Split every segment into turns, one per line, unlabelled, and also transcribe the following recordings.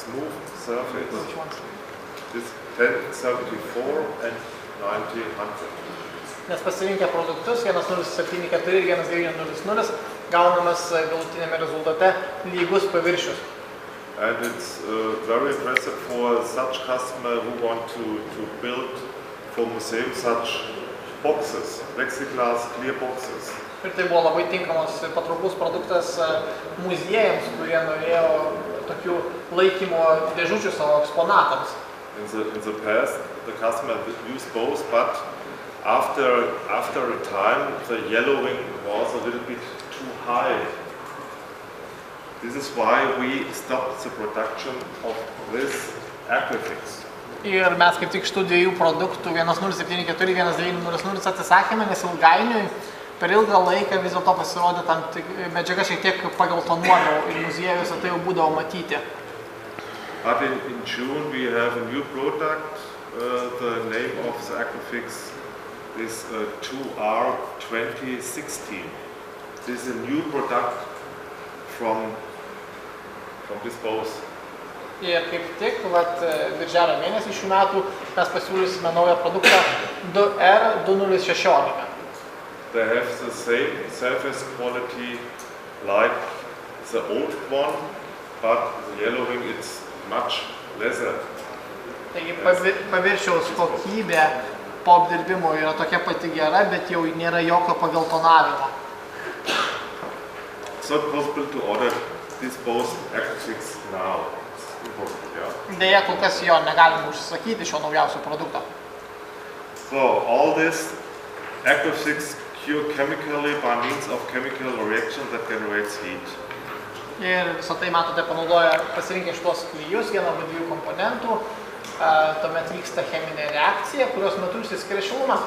smooth surface. This 1074 and 90-100.
Nes pasirinkę produktus 1074 ir 1900 gaunamas galutinėme rezultate lygus paviršius.
And it's very impressive for such customer who want to build for museum such boxes, plexiglass clear boxes.
Ir tai buvo labai tinkamas patrauklus produktas muziejams, kurie norėjo tokių laikymo dėžučių savo eksponatams.
In the past, the customer used both, but after a time, the yellowing was a little bit too high. This is why we stopped the production of this Aquafix.
Ir mes kaip tik šitų dviejų produktų 1074 ir 1900 atsisakėme, nes ilgainiui per ilgą laiką vis dėlto pasirodė tam medžiaga šiek tiek pageltonuodavo ir muziejuose tai jau būdavo matyti.
But in June we have a new product. The name of the Aquafix is 2R 2016. This is a new product from this both.
Ir kaip tik, birželio mėnesį šių metų mes pasiūlysime naują produktą 2R 2016.
They have the same surface quality like the old one, but the yellowing is much lesser.
Taigi paviršiaus kokybė po apdirbimo yra tokia pati gera, bet jau nėra jokio pageltonavimo.
It's not possible to order this both Aquafix now.
Deja, kol kas jo negalime užsisakyti šio naujausio produkto.
So all this Aquafix cure chemically by means of chemical reaction that generates heat.
Ir visą tai, matote, panaudoja pasirinkę šitos klijus, vieną arba dviejų komponentų, tuomet vyksta cheminė reakcija, kurios metu išsiskiria šiluma.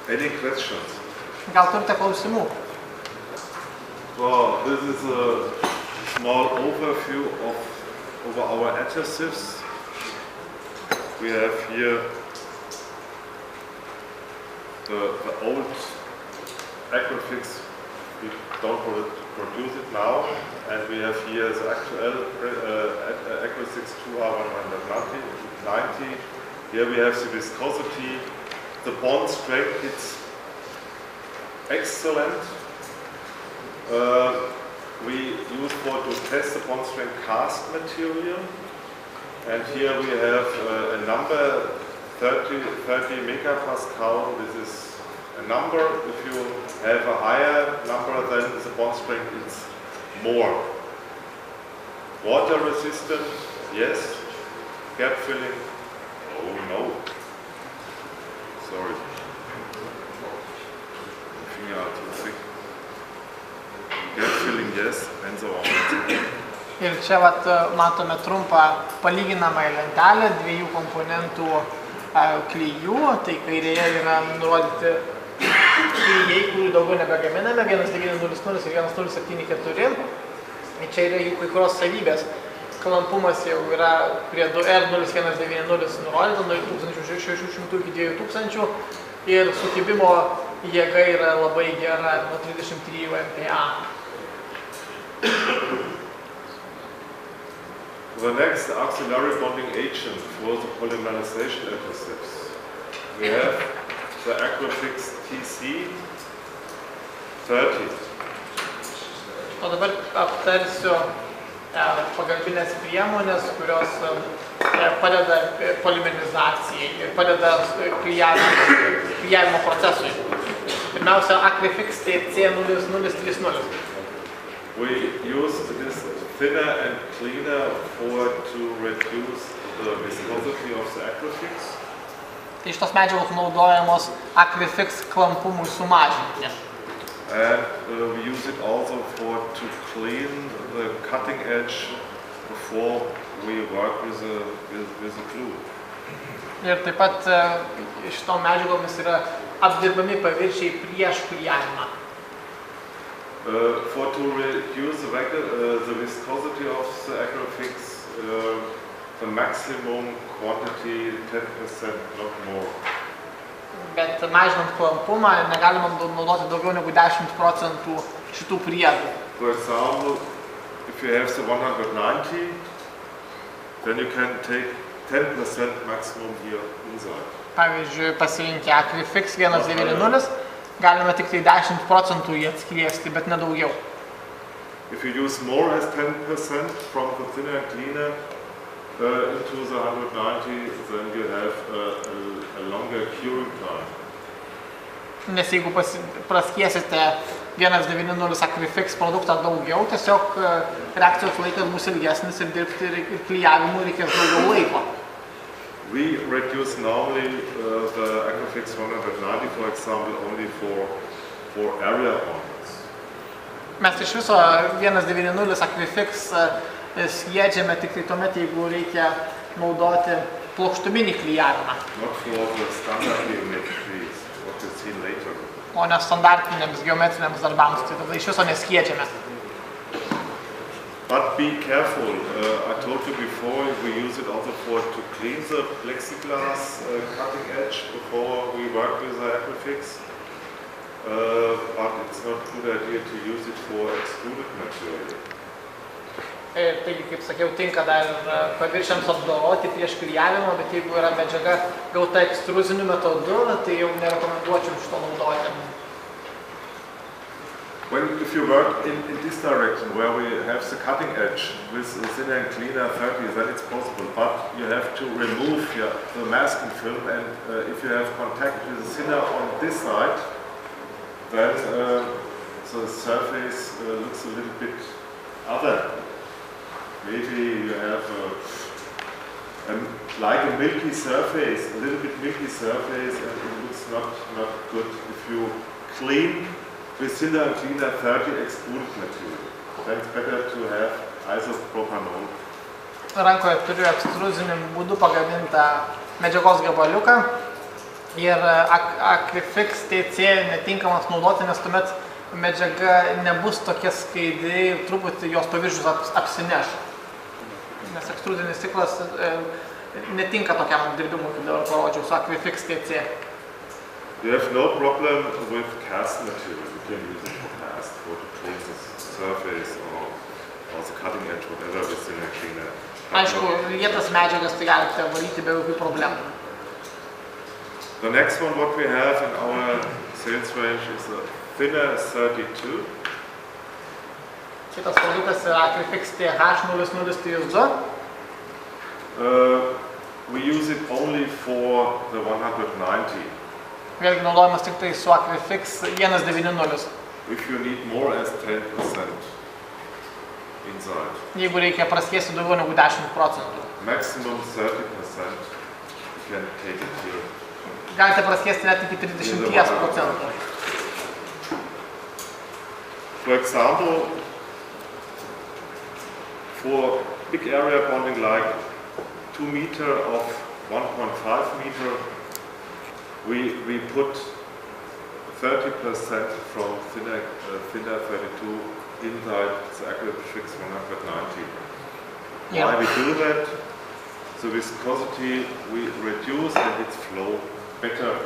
Any questions?
Gal turite klausimų?
Well, this is a small overview of our adhesives. We have here the old Aquafix. We don't produce it now, and we have here the actual Aquafix 2R190. Here we have the viscosity, the bond strength. It's excellent. We use to test the bond strength cast material, and here we have a number 30 megapascal. This is a number. If you have a higher number, then the bond strength is more. Water resistant, yes. Gap filling, oh no. Sorry. Finger are too thick. Gap filling, yes, and so on.
Ir čia matome trumpą palyginamąją lentelę dviejų komponentų klijų. Tai kairėje yra nurodyti klijai, kurių daugiau nebegaminame, 1900 ir 1074. Ir čia yra jų kai kurios savybės. Klampumas jau yra prie 2R0190 nurodyta nuo 1600 iki 2000 ir sukibimo jėga yra labai gera nuo 33 MPa.
The next auxiliary bonding agent for the polymerization adhesives. We have the Aquafix TC 30.
O dabar aptarsiu pagalbinės priemonės, kurios padeda polimerizacijai ir padeda klijavimo procesui. Pirmiausia, Aquafix TC0030.
We use this thinner and cleaner to reduce the viscosity of the Aquafix.
Tai šitos medžiagos naudojamos Aquafix klampumui sumažinti.
And we use it also to clean the cutting edge before we work with the glue.
Ir taip pat šitom medžiagomis yra apdirbami paviršiai prieš klijavimą.
To reduce the viscosity of the Aquafix, the maximum quantity 10%, not more.
Bet mažinant klampumą negalima naudoti daugiau negu 10% šitų priedų.
For example, if you have the 190, then you can take 10% maximum here inside.
Pavyzdžiui, pasirinkę Acrifix 190, galime tik tai 10% jį atskliesti, bet nedaugiau.
If you use more as 10% from the thinner and cleaner into the 190, then you have a longer curing time.
Nes jeigu praskiesite 190 Acrifix produktą daugiau, tiesiog reakcijos laikas bus ilgesnis ir dirbti ir klijavimui reikės daugiau laiko.
We reduce normally the Acrifix 190, for example, only for area orders.
Mes iš viso 190 Acrifix skiedžiame tik tai tuomet, jeigu reikia naudoti plokštuminį klijavimą.
Not for the standard geometries, what you see later.
O ne standartiniams geometriniams darbams, tai tada iš viso neskiedžiame.
But be careful, I told you before, we use it also to clean the plexiglass cutting edge before we work with the Acrifix. But it's not a good idea to use it for extruded material.
Taigi, kaip sakiau, tinka dar paviršiams apdoroti prieš klijavimą, bet jeigu yra medžiaga gauta ekstruziniu metodu, tai jau nerekomenduočiau šito naudoti.
If you work in this direction, where we have the cutting edge with the thinner and cleaner 30, then it's possible. But you have to remove the masking film, and if you have contact with the thinner on this side, then the surface looks a little bit other. Maybe you have like a milky surface, a little bit milky surface, and it looks not good if you clean with thinner and cleaner 30 extruded material. Then it's better to have isopropanol.
Rankoje turiu ekstruziniu būdu pagamintą medžiagos gabaliuką ir Acrifix TC netinkamas naudoti, nes tuomet medžiaga nebus tokia skaidri ir truputį jos paviršius apsineš. Nes ekstruzinis stiklas netinka tokiam dirbimui, kaip dabar parodžiau, su Acrifix TC.
You have no problem with cast material. You can use it for cast, for to clean the surface or the cutting edge, whatever, with thinner and cleaner.
Aišku, lietas medžiagas tai galite valyti be jokių problemų.
The next one what we have in our sales range is a thinner 32.
Šitas produktas yra Acrifix TH0032.
We use it only for the 190.
Vėlgi naudojamas tik tai su Acrifix 190.
If you need more as 10% inside.
Jeigu reikia praskiesti daugiau negu 10%.
Maximum 30% you can take it here.
Galite praskiesti net iki 30%.
For example, for big area bonding like 2 meter of 1.5 meter, we put 30% from thinner 32 inside the Acrifix 190.
Yeah.
Why we do that? The viscosity we reduce and its flow better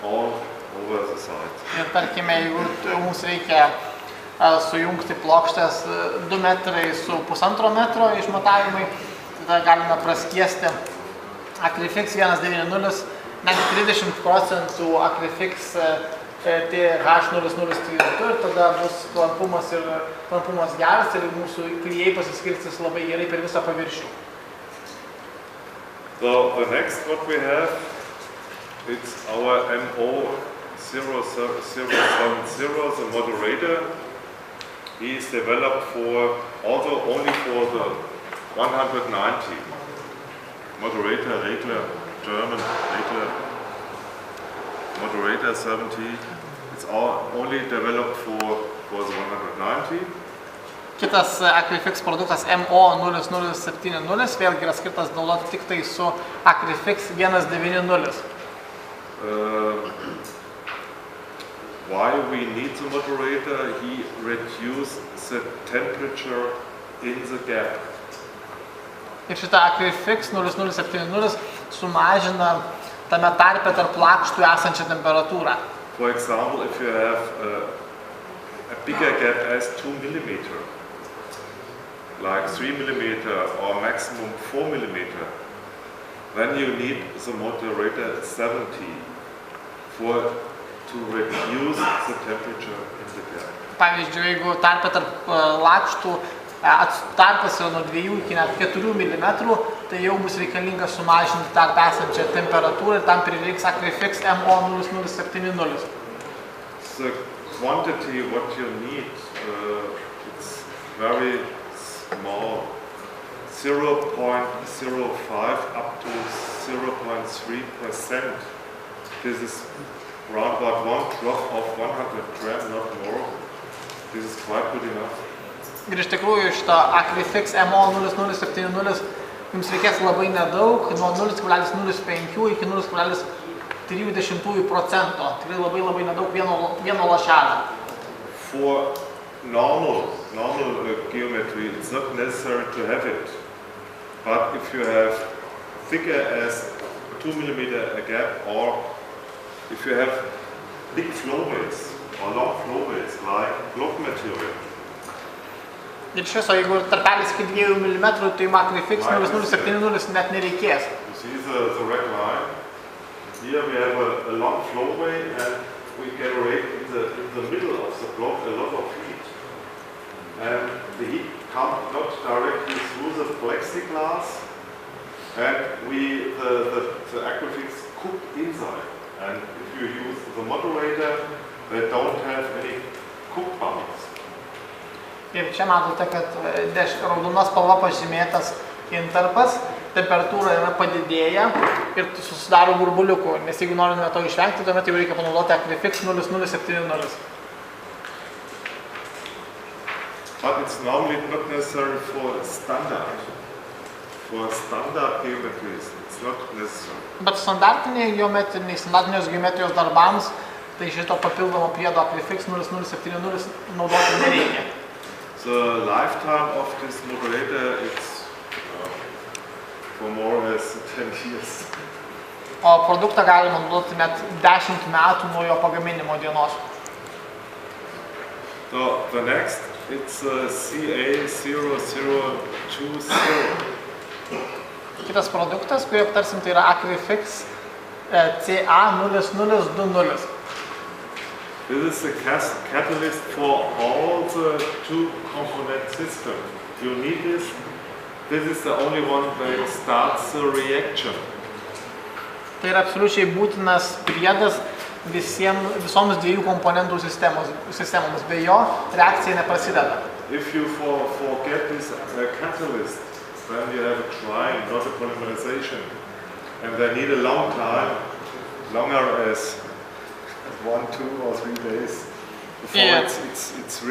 all over the side.
Ir tarkime, jeigu mums reikia sujungti plokštės 2 metrai su 1,5 metro išmatavimai, tada galime praskiesti Acrifix 190, net 30% Acrifix TH0032 ir tada bus klampumas geras ir mūsų klijai pasiskirstys labai gerai per visą paviršių.
So the next what we have, it's our MO0070, the moderator. He is developed only for the 190. Moderator, Regler, German, Regler, moderator 70. It's only developed for the 190.
Kitas Acrifix produktas MO0070 vėlgi yra skirtas naudoti tik tai su Acrifix 190.
Why we need the moderator? He reduces the temperature in the gap.
Ir šitą Acrifix 0070 sumažina tame tarpe tarp plakštų esančią temperatūrą.
For example, if you have a bigger gap as 2 millimeter, like 3 millimeter or maximum 4 millimeter, then you need the moderator 70 to reduce the temperature in the gap.
Pavyzdžiui, jeigu tarpe tarp lakštų tarpas yra nuo 2 iki net 4 mm, tai jau bus reikalinga sumažinti tarp esančią temperatūrą ir tam prireiks Acrifix MO0070.
The quantity what you need, it's very small, 0.05 up to 0.3%. This is around about 1 drop of 100 grams, not more. This is quite good enough.
Ir iš tikrųjų šito Acrifix MO0070 jums reikės labai nedaug, nuo 0,05 iki 0,3%. Tikrai labai nedaug vieno lašelio.
For normal geometry, it's not necessary to have it. But if you have thicker as 2 millimeter a gap, or if you have big flowways or long flowways like block material.
Ir iš viso, jeigu tarpelis iki 2 mm, tai Acrifix 0070 net nereikės.
You see the red line? Here we have a long flowway and we generate in the middle of the block a lot of heat. And the heat comes not directly through the plexiglass, and the Acrifix cook inside. And if you use the moderator, they don't have any cook bubbles.
Ir čia matote, kad raudonos spalva pažymėtas intarpas, temperatūra yra padidėja ir susidaro burbuliukų, nes jeigu norime to išvengti, tuomet jau reikia panaudoti Acrifix 0070.
But it's normally not necessary for standard. For standard geometries, it's not necessary.
Bet standartinės geometrijos darbams, tai šito papildomo priedo Acrifix 0070 naudoti nereikia.
The lifetime of this moderator is for more or less 10 years.
O produktą galima naudoti net 10 metų nuo jo pagaminimo dienos.
So the next, it's CA0020.
Kitas produktas, kurį aptarsim, tai yra Acrifix CA0020.
This is the catalyst for all the two-component system. You need this. This is the only one that starts the reaction.
Tai yra absoliučiai būtinas priedas visoms 2 komponentų sistemoms. Be jo reakcija neprasideda.
If you forget this catalyst, then you have a drying, not a polymerization. And they need a long time, longer as 1, 2 or 3 days before it's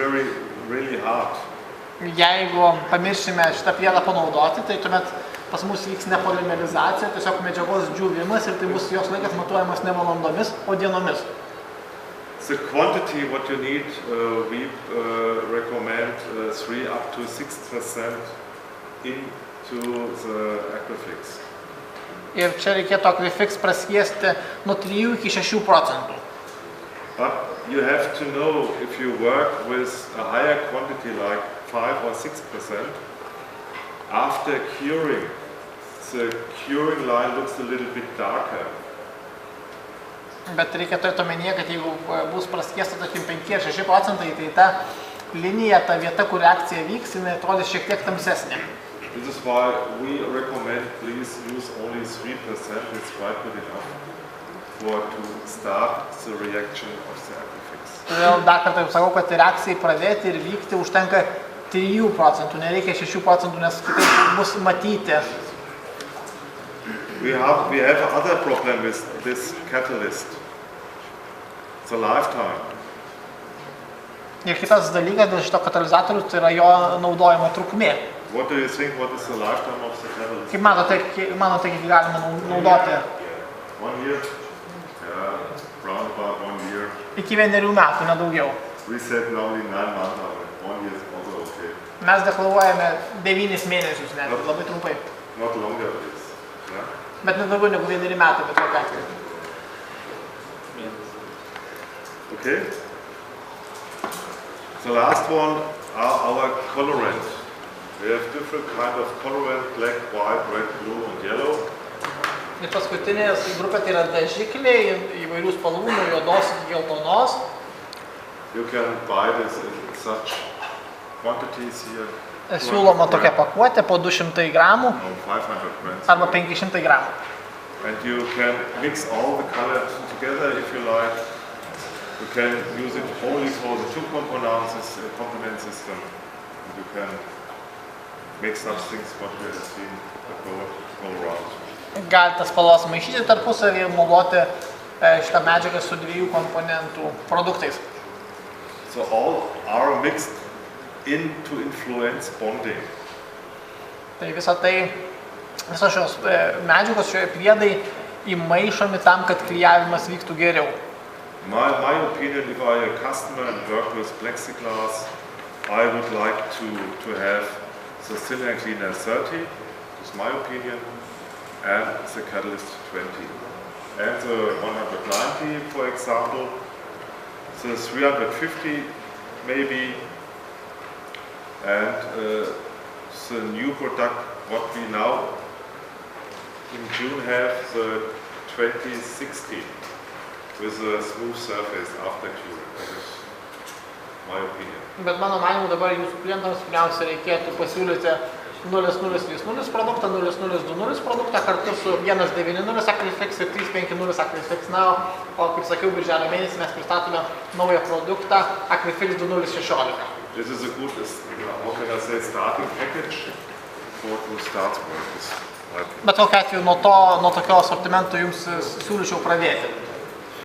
really hard.
Jeigu pamiršime šitą priedą panaudoti, tai tuomet pas mus vyks ne polimerizacija, tiesiog medžiagos džiūvimas ir tai bus jos laikas matuojamas ne valandomis, o dienomis.
The quantity what you need, we recommend 3 up to 6% into the Acrifix.
Ir čia reikėtų Acrifix praskiesti nuo 3 iki 6%.
But you have to know if you work with a higher quantity like 5 or 6%, after curing, the curing line looks a little bit darker.
Bet reikia turėti omenyje, kad jeigu bus praskiesta, tarkim, 5 ar 6%, tai ta linija, ta vieta, kur reakcija vyks, jinai atrodys šiek tiek tamsesnė.
This is why we recommend please use only 3%, it's quite good enough to start the reaction of the Acrifix.
Todėl dar kartą jau sakau, kad reakcijai pradėti ir vykti užtenka 3%, nereikia 6%, nes kitaip bus matyti.
We have other problem with this catalyst, the lifetime.
Ir kitas dalykas dėl šito katalizatorių, tai yra jo naudojimo trukmė.
What do you think, what is the lifetime of the catalyst?
Kaip manote, kiek galima naudoti?
1 year? Yeah, around about 1 year.
Iki 1 metų, nedaugiau.
We said normally 9 months, 1 year is also okay.
Mes deklaruojame 9 mėnesius, net labai trumpai.
Not longer this. Yeah?
Bet nedaugiau negu 1 metai, bet kokiu atveju.
Okay. The last one are our colorant. We have different kind of colorant, black, white, red, blue and yellow.
Ir paskutinė grupė tai yra dažikliai įvairių spalvų, nuo juodos iki geltonos.
You can buy this in such quantities here.
Siūloma tokia pakuotė po 200 gramų
500 grams.
arba 500 gramų.
And you can mix all the colors together if you like. You can use it only for the two component system. And you can mix up things what we have seen go around.
Galite spalvas maišyti tarpusavį ir naudoti šitą medžiagą su 2 komponentų produktais.
So all are mixed in to influence bonding.
Tai visos šios medžiagos, šioje priedai įmaišomi tam, kad klijavimas vyktų geriau.
My opinion, if I am a customer and work with plexiglass, I would like to have the thinner and cleaner 30, that's my opinion, and the catalyst 20. And the 190, for example, the 350 maybe, and the new product, what we now in June have, the 2060 with a smooth surface after curing. That is my opinion.
Bet mano manimu dabar jūsų klientams pirmiausia reikėtų pasiūlyti 0030 produktą, 0020 produktą kartu su 190 Acryfix ir 350 Acryfix. Na, o kaip sakiau, birželio mėnesį mes pristatome naują produktą Acryfix 2016.
This is a good, how can I say, starting package for to start with this.
Bet kokiu atveju nuo tokio asortimento jums siūlyčiau pradėti.